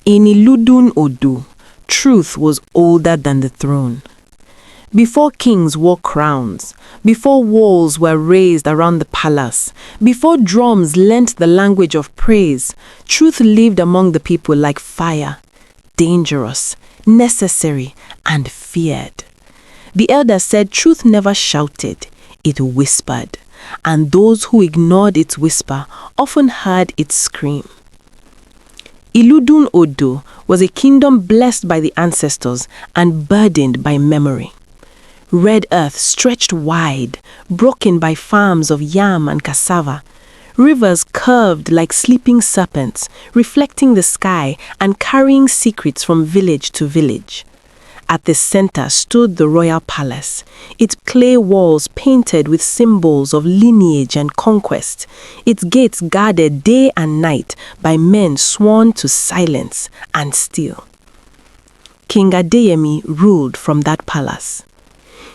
In Iludun Odo, truth was older than the throne. Before kings wore crowns, before walls were raised around the palace, before drums lent the language of praise, truth lived among the people like fire, dangerous, necessary, and feared. The elders said truth never shouted, it whispered, and those who ignored its whisper often heard its scream. Iludun Odo was a kingdom blessed by the ancestors and burdened by memory. Red earth stretched wide, broken by farms of yam and cassava. Rivers curved like sleeping serpents, reflecting the sky and carrying secrets from village to village. At the center stood the royal palace, its clay walls painted with symbols of lineage and conquest, its gates guarded day and night by men sworn to silence and steal. King Adeyemi ruled from that palace.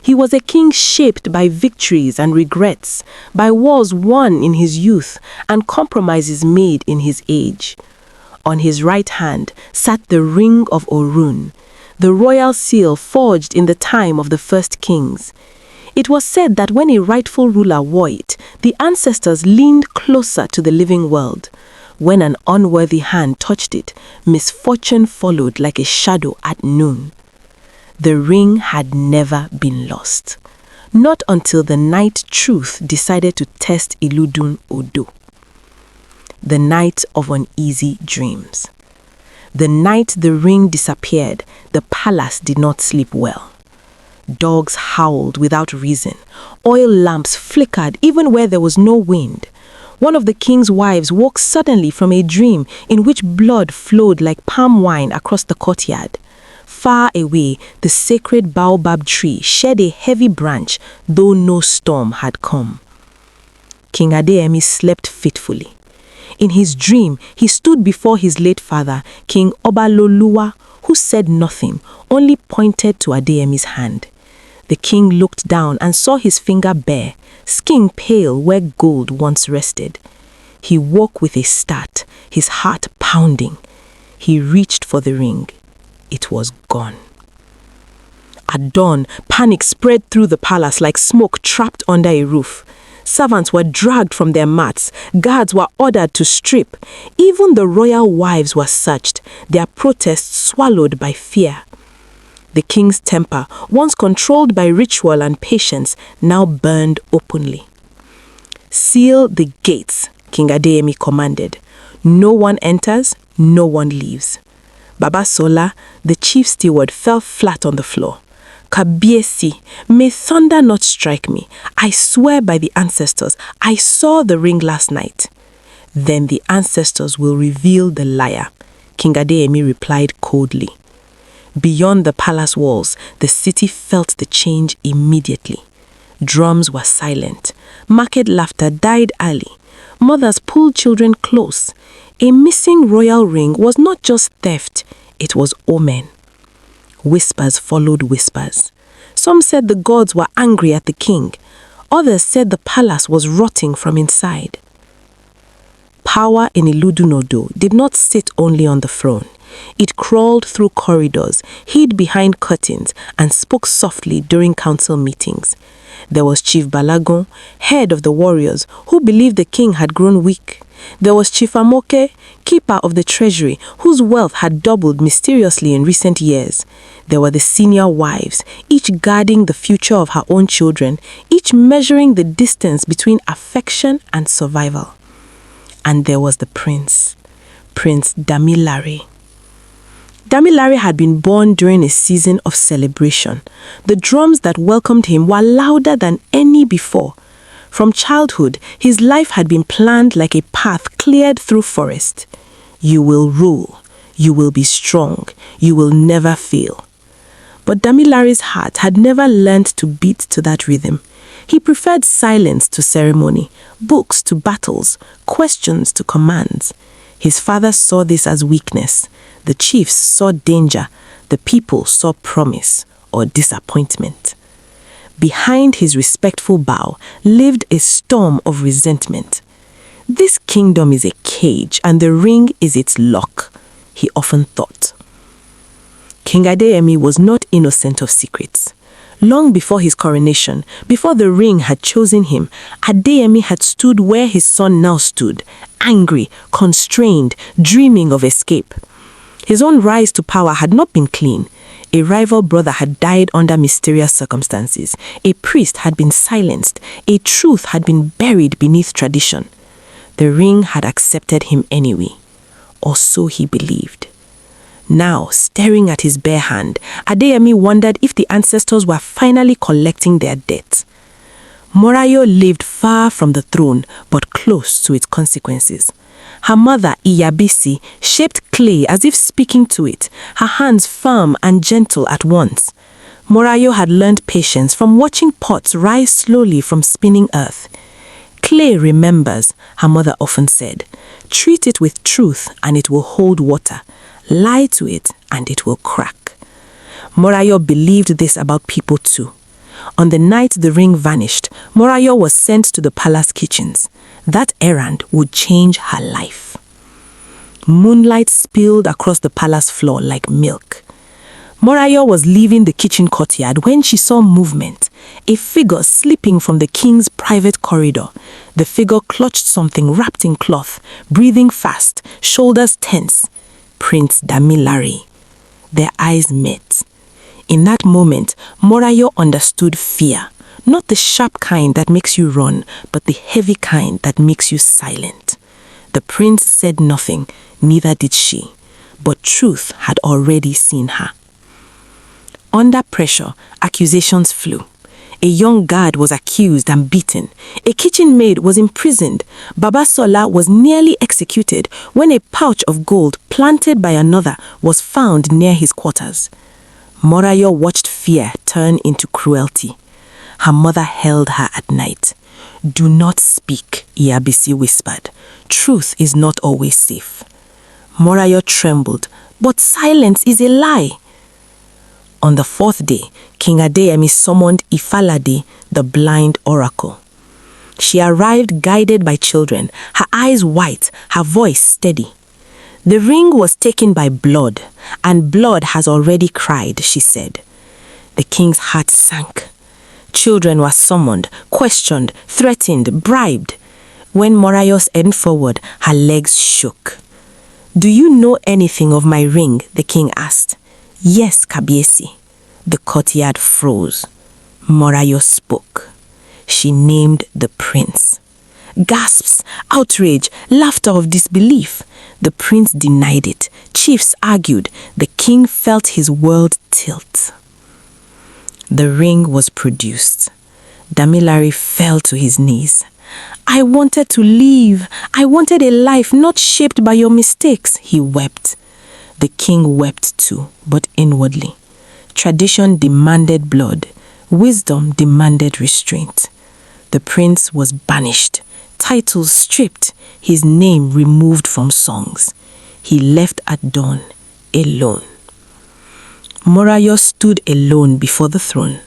He was a king shaped by victories and regrets, by wars won in his youth and compromises made in his age. On his right hand sat the Ring of Orun, the royal seal forged in the time of the first kings. It was said that when a rightful ruler wore it, the ancestors leaned closer to the living world. When an unworthy hand touched it, misfortune followed like a shadow at noon. The ring had never been lost. Not until the night truth decided to test Iludun Odo. The night of uneasy dreams. The night the ring disappeared, the palace did not sleep well. Dogs howled without reason. Oil lamps flickered even where there was no wind. One of the king's wives woke suddenly from a dream in which blood flowed like palm wine across the courtyard. Far away, the sacred baobab tree shed a heavy branch, though no storm had come. King Adeyemi slept fitfully. In his dream, he stood before his late father, King Obaloluwa, who said nothing, only pointed to Adeyemi's hand. The king looked down and saw his finger bare, skin pale where gold once rested. He woke with a start, his heart pounding. He reached for the ring. It was gone. At dawn, panic spread through the palace like smoke trapped under a roof. Servants were dragged from their mats. Guards were ordered to strip. Even the royal wives were searched, their protests swallowed by fear. The king's temper, once controlled by ritual and patience, now burned openly. "Seal the gates," King Adeyemi commanded. "No one enters, no one leaves." Baba Sola, the chief steward, fell flat on the floor. "Kabiesi, may thunder not strike me. I swear by the ancestors, I saw the ring last night." "Then the ancestors will reveal the liar," King Adeyemi replied coldly. Beyond the palace walls, the city felt the change immediately. Drums were silent. Market laughter died early. Mothers pulled children close. A missing royal ring was not just theft, it was omen. Whispers followed whispers. Some said the gods were angry at the king. Others said the palace was rotting from inside. Power in Iludun Odo did not sit only on the throne. It crawled through corridors, hid behind curtains, and spoke softly during council meetings. There was Chief Balagon, head of the warriors, who believed the king had grown weak. There was Chief Amoke, keeper of the treasury, whose wealth had doubled mysteriously in recent years. There were the senior wives, each guarding the future of her own children, each measuring the distance between affection and survival. And there was the prince, Prince Damilare. Damilare had been born during a season of celebration. The drums that welcomed him were louder than any before. From childhood, his life had been planned like a path cleared through forest. You will rule. You will be strong. You will never fail. But Damilare's heart had never learned to beat to that rhythm. He preferred silence to ceremony, books to battles, questions to commands. His father saw this as weakness. The chiefs saw danger. The people saw promise or disappointment. Behind his respectful bow lived a storm of resentment. "This kingdom is a cage and the ring is its lock," he often thought. King Adeyemi was not innocent of secrets. Long before his coronation, before the ring had chosen him, Adeyemi had stood where his son now stood, angry, constrained, dreaming of escape. His own rise to power had not been clean. A rival brother had died under mysterious circumstances. A priest had been silenced. A truth had been buried beneath tradition. The ring had accepted him anyway, or so he believed. Now, staring at his bare hand, Adeyemi wondered if the ancestors were finally collecting their debt. Morayo lived far from the throne, but close to its consequences. Her mother, Iyabisi, shaped clay as if speaking to it, her hands firm and gentle at once. Morayo had learned patience from watching pots rise slowly from spinning earth. Clay remembers, her mother often said. Treat it with truth and it will hold water. Lie to it and it will crack. Morayo believed this about people too. On the night the ring vanished, Morayo was sent to the palace kitchens. That errand would change her life. Moonlight spilled across the palace floor like milk. Morayo was leaving the kitchen courtyard when she saw movement, a figure slipping from the king's private corridor. The figure clutched something wrapped in cloth, breathing fast, shoulders tense. Prince Damilare. Their eyes met. In that moment, Morayo understood fear. Not the sharp kind that makes you run, but the heavy kind that makes you silent. The prince said nothing, neither did she. But truth had already seen her. Under pressure, accusations flew. A young guard was accused and beaten. A kitchen maid was imprisoned. Baba Sola was nearly executed when a pouch of gold planted by another was found near his quarters. Morayo watched fear turn into cruelty. Her mother held her at night. Do not speak, Iyabisi whispered. Truth is not always safe. Morayo trembled, but silence is a lie. On the fourth day, King Adeyemi summoned Ifalade, the blind oracle. She arrived guided by children, her eyes white, her voice steady. The ring was taken by blood, and blood has already cried, she said. The king's heart sank. Children were summoned, questioned, threatened, bribed. When Morayo bent forward, her legs shook. Do you know anything of my ring? The king asked. Yes, Kabiesi. The courtyard froze. Morayo spoke. She named the prince. Gasps, outrage, laughter of disbelief. The prince denied it. Chiefs argued. The king felt his world tilt. The ring was produced. Damilare fell to his knees. I wanted to leave. I wanted a life not shaped by your mistakes, he wept. The king wept too, but inwardly. Tradition demanded blood. Wisdom demanded restraint. The prince was banished, titles stripped, his name removed from songs. He left at dawn, alone. Morayo stood alone before the throne.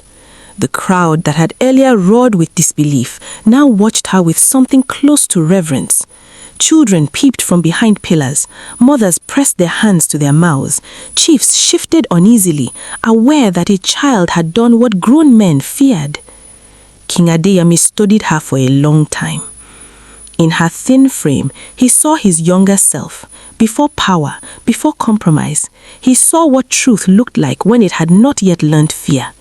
The crowd that had earlier roared with disbelief now watched her with something close to reverence. Children peeped from behind pillars. Mothers pressed their hands to their mouths. Chiefs shifted uneasily, aware that a child had done what grown men feared. King Adeyemi studied her for a long time. In her thin frame, he saw his younger self. Before power, before compromise, he saw what truth looked like when it had not yet learned fear.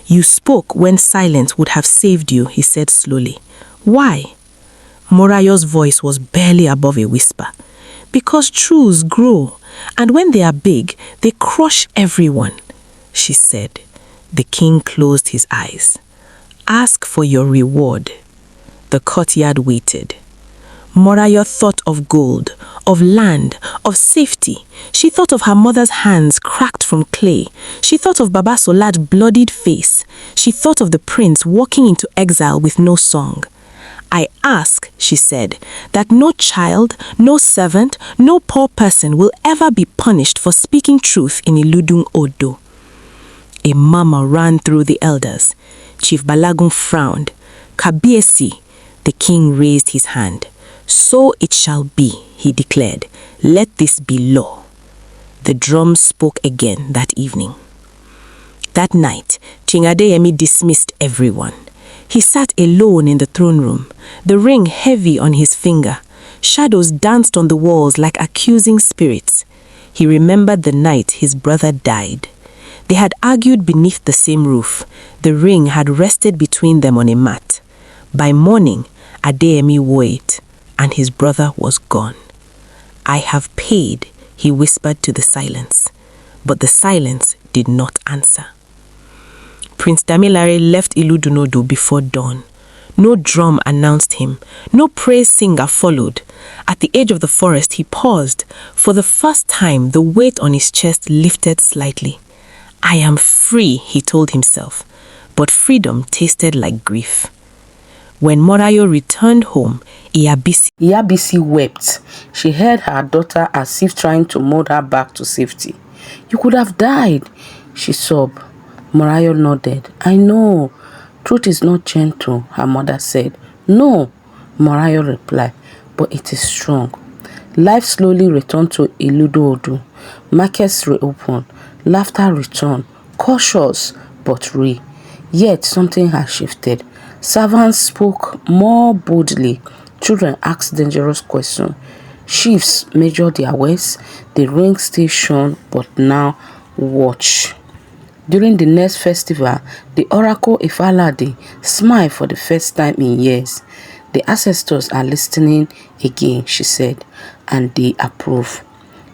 You spoke when silence would have saved you, he said slowly. Why? Morayo's voice was barely above a whisper. Because truths grow, and when they are big, they crush everyone, she said. The king closed his eyes. Ask for your reward. The courtyard waited. Morayo thought of gold, of land, of safety. She thought of her mother's hands cracked from clay. She thought of Baba Solad's bloodied face. She thought of the prince walking into exile with no song. I ask, she said, that no child, no servant, no poor person will ever be punished for speaking truth in Iludun Odo. A murmur ran through the elders. Chief Balagun frowned. Kabiesi, the king raised his hand. So it shall be, he declared. Let this be law. The drums spoke again that evening. That night, King Adeyemi dismissed everyone. He sat alone in the throne room, the ring heavy on his finger. Shadows danced on the walls like accusing spirits. He remembered the night his brother died. They had argued beneath the same roof. The ring had rested between them on a mat. By morning, Adeyemi wore it, and his brother was gone. "I have paid," he whispered to the silence. But the silence did not answer. Prince Damilare left Iludunodo before dawn. No drum announced him. No praise singer followed. At the edge of the forest, he paused. For the first time, the weight on his chest lifted slightly. "I am free," he told himself. But freedom tasted like grief. When Morayo returned home, Iyabisi wept. She held her daughter as if trying to mold her back to safety. "You could have died," she sobbed. Morayo nodded. "I know. Truth is not gentle," her mother said. "No," Morayo replied, "but it is strong." Life slowly returned to Iludo-Odu. Markets reopened. Laughter returned. Cautious, but real. Yet something had shifted. Servants spoke more boldly. Children asked dangerous questions. Chiefs measured their words. The ring still shone, but now watch. During the next festival, the Oracle Ifalade smiled for the first time in years. "The ancestors are listening again," she said, and they approve.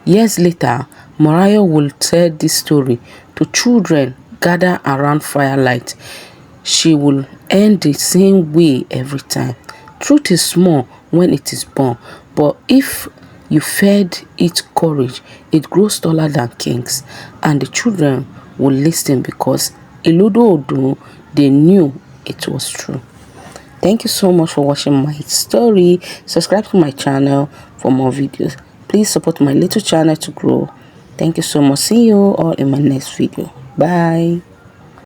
Years later, Morayo will tell this story to children gathered around firelight. She will end the same way every time. Truth is small when it is born, but if you fed it courage, it grows taller than kings, and the children will listen because Iludo-Odu, they knew it was true. Thank you so much for watching my story. Subscribe to my channel for more videos. Please support my little channel to grow. Thank you so much. See you all in my next video. Bye.